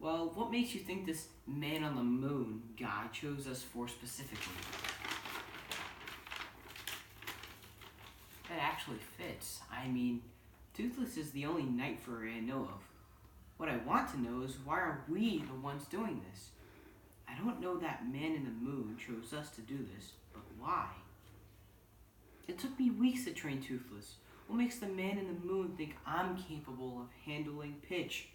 Well, what makes you think this man on the moon guy chose us for specifically? That actually fits. I mean, Toothless is the only night furry I know of. What I want to know is why are we the ones doing this? I don't know that man in the moon chose us to do this, but why? It took me weeks to train Toothless. What makes the man in the moon think I'm capable of handling pitch?